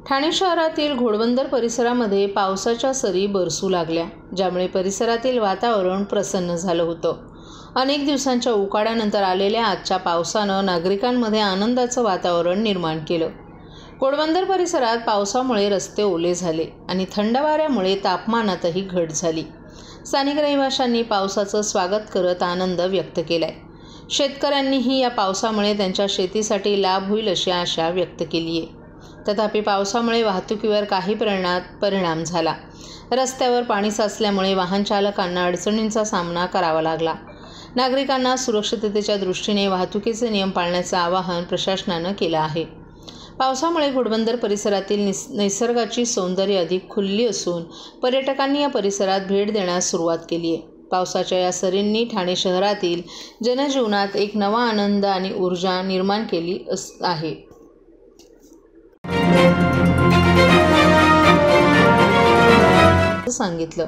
ठाणे शहरातील घोडबंदर परिसरामध्ये पावसाच्या सरी बरसू लागल्या, ज्यामुळे परिसरातील वातावरण प्रसन्न झालं होतं. अनेक दिवसांच्या उकाड्यानंतर आलेल्या आजच्या पावसानं नागरिकांमध्ये आनंदाचं वातावरण निर्माण केलं. घोडबंदर परिसरात पावसामुळे रस्ते ओले झाले आणि थंड वाऱ्यामुळे तापमानातही घट झाली. स्थानिक रहिवाशांनी पावसाचं स्वागत करत आनंद व्यक्त केलाय. शेतकऱ्यांनीही या पावसामुळे त्यांच्या शेतीसाठी लाभ होईल अशी आशा व्यक्त केली आहे. तथापि पावसामुळे वाहतुकीवर काही परिणाम झाला. रस्त्यावर पाणी साचल्यामुळे वाहन चालकांना अडचणींचा सामना करावा लागला. नागरिकांना सुरक्षिततेच्या दृष्टीने वाहतुकीचे नियम पाळण्याचं आवाहन प्रशासनानं केलं आहे. पावसामुळे घोडबंदर परिसरातील निसर्गाची सौंदर्य अधिक खुलली असून पर्यटकांनी या परिसरात भेट देण्यास सुरुवात केली आहे. पावसाच्या या सरींनी ठाणे शहरातील जनजीवनात एक नवा आनंद आणि ऊर्जा निर्माण केली आहे. सांगितलं.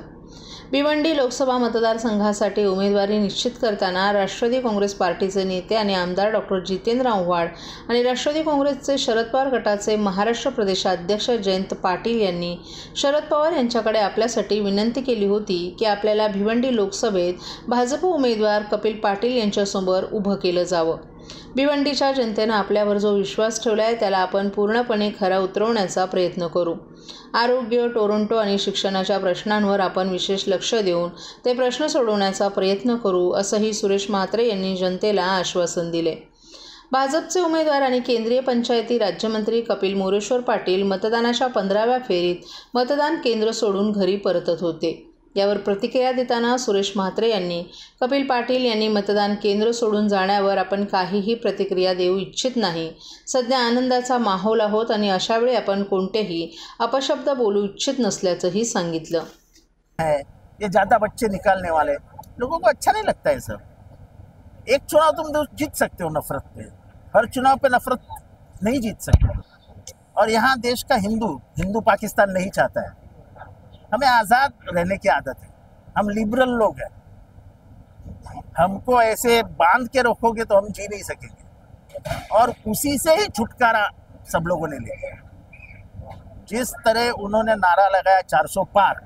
भिवंडी लोकसभा मतदारसंघासाठी उमेदवारी निश्चित करताना राष्ट्रवादी काँग्रेस पार्टीचे नेते आणि आमदार डॉक्टर जितेंद्र आव्हाड आणि राष्ट्रवादी काँग्रेसचे शरद पवार गटाचे महाराष्ट्र प्रदेशाध्यक्ष जयंत पाटील यांनी शरद पवार यांच्याकडे आपल्यासाठी विनंती केली होती की आपल्याला भिवंडी लोकसभेत भाजप उमेदवार कपिल पाटील यांच्यासमोर उभं केलं जावं. भिवंडीच्या जनतेनं आपल्यावर जो विश्वास ठेवला आहे त्याला आपण पूर्णपणे खरा उतरवण्याचा प्रयत्न करू. आरोग्य, टोरंटो आणि शिक्षणाच्या प्रश्नांवर आपण विशेष लक्ष देऊन ते प्रश्न सोडवण्याचा प्रयत्न करू, असंही सुरेश म्हात्रे यांनी जनतेला आश्वासन दिले. भाजपचे उमेदवार आणि केंद्रीय पंचायती राज्यमंत्री कपिल मोरेश्वर पाटील मतदानाच्या 15व्या फेरीत मतदान केंद्र सोडून घरी परतत होते. यावर प्रतिक्रिया देताना सुरेश म्हात्रे यांनी कपिल पाटील यांनी मतदान केंद्र सोडून जाण्यावर आपण काहीही प्रतिक्रिया देऊ इच्छित नाही. सध्या आनंदाचा माहोल आहोत आणि अशावेळी आपण कोणतेही अपशब्द बोलू इच्छित नसल्याचंही सांगितलं. ये ज़्यादा बच्चे निकालने वाले लोगों को अच्छा नहीं लगता है सर. एक चुनाव तुम जीत सकते हो नफरत पे, हर चुनाव पे नफरत नहीं जीत सकते. और यहाँ देश का हिंदू पाकिस्तान नहीं चाहता है. हमें आज़ाद रहने की आदत है. हम लिबरल लोग हैं. हमको ऐसे बांध के रखोगे तो हम जी नहीं सकेंगे. और उसी से ही छुटकारा सब लोगों ने लिया. जिस तरह उन्होंने नारा लगाया 400 पार,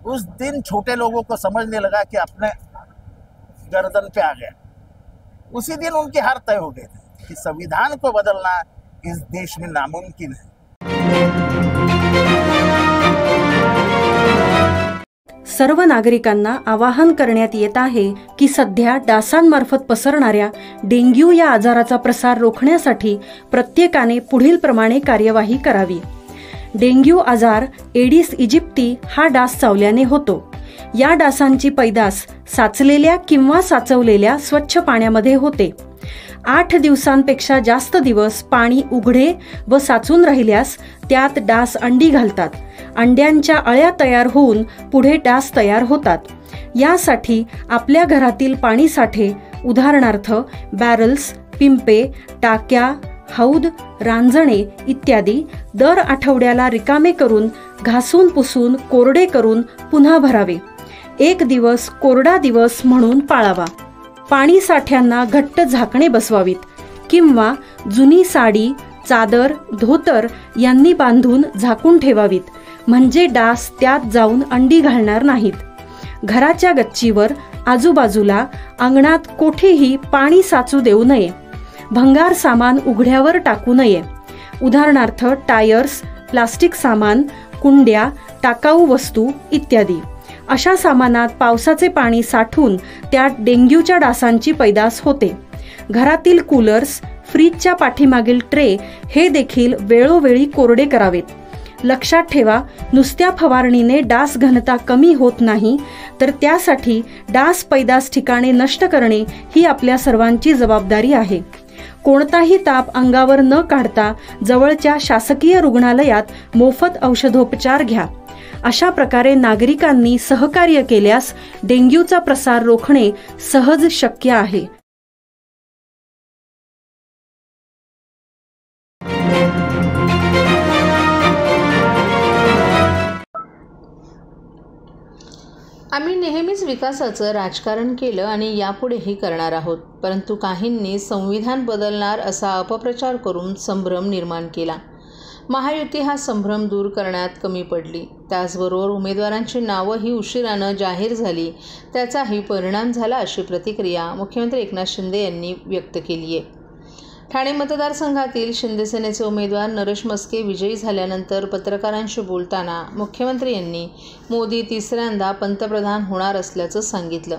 उस दिन छोटे लोगों को समझने लगा कि अपने गर्दन पे आ गया. उसी दिन उनकी हार तय हो गई थी कि संविधान को बदलना इस देश में नामुमकिन है. सर्व नागरिकांना आवाहन करण्यात येत आहे की सध्या डासांमार्फत पसरणाऱ्या डेंग्यू या आजाराचा प्रसार रोखण्यासाठी प्रत्येकाने पुढील प्रमाणे कार्यवाही करावी. डेंग्यू आजार एडिस इजिप्ती हा डास चावल्याने होतो. या डासांची पैदास साचलेल्या किंवा साचवलेल्या स्वच्छ पाण्यामध्ये होते. 8 दिवसांपेक्षा जास्त दिवस पाणी उघडे व साचून राहिल्यास त्यात डास अंडी घालतात. अंड्यांच्या अळ्या तयार होऊन पुढे डास तयार होतात. यासाठी आपल्या घरातील पाणी साठे, उदाहरणार्थ बॅरल्स, पिंपे, टाक्या, हौद, रांजणे इत्यादी दर आठवड्याला रिकामे करून घासून पुसून कोरडे करून पुन्हा भरावे. 1 दिवस कोरडा दिवस म्हणून पाळावा. पाणी साठ्यांना घट्ट झाकणे बसवावीत किंवा जुनी साडी, चादर, धोतर यांनी बांधून झाकून ठेवावीत, म्हणजे डास त्यात जाऊन अंडी घालणार नाहीत. घराच्या गच्चीवर, आजूबाजूला, अंगणात कोठेही पाणी साचू देऊ नये. भंगार सामान उघड्यावर टाकू नये. उदाहरणार्थ टायर्स, प्लास्टिक सामान, कुंड्या, टाकाऊ वस्तू इत्यादी. अशा सामानात पावसाचे पाणी साठून त्यात डेंग्यूच्या डासांची पैदास होते. घरातील कूलर्स, फ्रीजच्या पाठीमागील ट्रे हे देखील वेळोवेळी कोरडे करावेत. लक्षात ठेवा, नुसत्या फवारणीने डास घनता कमी होत नाही, तर त्यासाठी डास पैदास ठिकाणे नष्ट करणे ही आपल्या सर्वांची जबाबदारी आहे. कोणताही ताप अंगावर न काढता जवळच्या शासकीय रुग्णालयात मोफत औषधोपचार घ्या. अशा प्रकारे नागरिकांनी सहकार्य केल्यास डेंग्यूचा प्रसार रोखणे सहज शक्य आहे. आम्ही नेहमीच विकासाचं राजकारण केलं आणि यापुढेही करणार आहोत, परंतु काहींनी संविधान बदलणार असा अपप्रचार करून संभ्रम निर्माण केला. महायुती हा संभ्रम दूर करण्यात कमी पडली. त्याचबरोबर उमेदवारांची नावंही उशिरानं जाहीर झाली, त्याचाही परिणाम झाला, अशी प्रतिक्रिया मुख्यमंत्री एकनाथ शिंदे यांनी व्यक्त केली आहे. ठाणे मतदारसंघातील शिंदेसेनेचे उमेदवार नरेश मस्के विजयी झाल्यानंतर पत्रकारांशी बोलताना मुख्यमंत्री यांनी मोदी तिसऱ्यांदा पंतप्रधान होणार असल्याचं सांगितलं.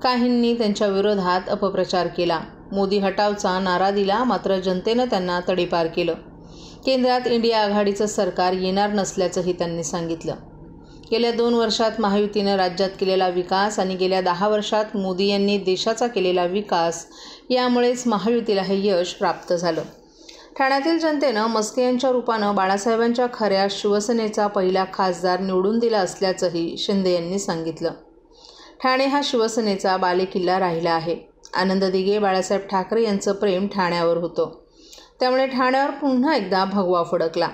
काहींनी त्यांच्या विरोधात अपप्रचार केला. मोदी हटावचा नारा दिला, मात्र जनतेनं त्यांना तडीपार केलं. केंद्रात इंडिया आघाडीचं सरकार येणार नसल्याचंही त्यांनी सांगितलं. गेल्या 2 वर्षात महायुतीनं राज्यात केलेला विकास आणि गेल्या 10 वर्षात मोदी यांनी देशाचा केलेला विकास, यामुळेच महायुतीला हे यश प्राप्त झालं. ठाण्यातील जनतेनं मस्के यांच्या रूपानं बाळासाहेबांच्या खऱ्या शिवसेनेचा पहिला खासदार निवडून दिला असल्याचंही शिंदे यांनी सांगितलं. ठाणे हा शिवसेनेचा बालेकिल्ला राहिला आहे. आनंद दिघे, बाळासाहेब ठाकरे यांचं प्रेम ठाण्यावर होतं. त्यामुळे ठाण्यावर पुन्हा एकदा भगवा फडकला.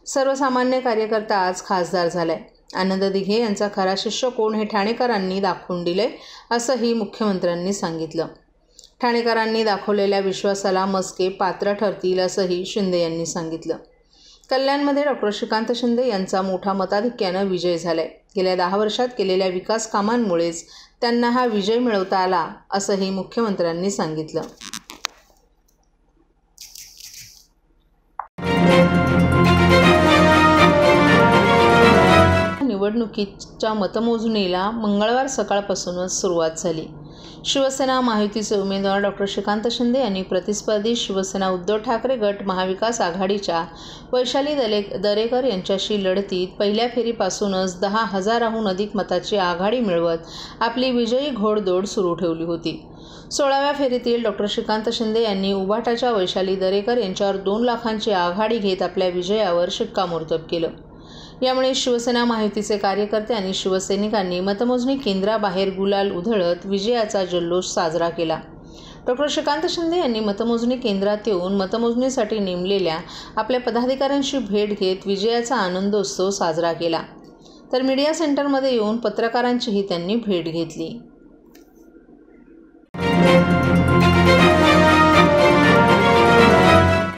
सर्वसामान्य कार्यकर्ता आज खासदार झालाय. आनंद दिघे यांचा खरा शिष्य कोण हे ठाणेकरांनी दाखवून दिले, असंही मुख्यमंत्र्यांनी सांगितलं. ठाणेकरांनी दाखवलेल्या विश्वासाला मस्के पात्र ठरतील, असंही शिंदे यांनी सांगितलं. कल्याणमध्ये डॉक्टर श्रीकांत शिंदे यांचा मोठ्या मताधिक्यानं विजय झालाय. गेल्या 10 वर्षात केलेल्या विकास कामांमुळेच त्यांना हा विजय मिळवता आला, असंही मुख्यमंत्र्यांनी सांगितलं. निवडणुकीच्या मतमोजणीला मंगळवार सकाळपासूनच सुरुवात झाली. शिवसेना महायुतीचे उमेदवार डॉक्टर श्रीकांत शिंदे यांनी प्रतिस्पर्धी शिवसेना उद्धव ठाकरे गट महाविकास आघाडीच्या वैशाली दरेकर यांच्याशी लढतीत पहिल्या फेरीपासूनच 10,000हून अधिक मताची आघाडी मिळवत आपली विजयी घोडदौड सुरू ठेवली होती. 16व्या फेरीतील डॉक्टर श्रीकांत शिंदे यांनी उभाटाच्या वैशाली दरेकर यांच्यावर 2 लाखांची आघाडी घेत आपल्या विजयावर शिक्कामोर्तब केलं. यामुळे शिवसेना महायुतीचे कार्यकर्ते आणि शिवसैनिकांनी मतमोजणी केंद्राबाहेर गुलाल उधळत विजयाचा जल्लोष साजरा केला. डॉक्टर श्रीकांत शिंदे यांनी मतमोजणी केंद्रात येऊन मतमोजणीसाठी नेमलेल्या आपल्या पदाधिकाऱ्यांशी भेट घेत विजयाचा आनंदोत्सव साजरा केला. तर मीडिया सेंटरमध्ये येऊन पत्रकारांचीही त्यांनी भेट घेतली.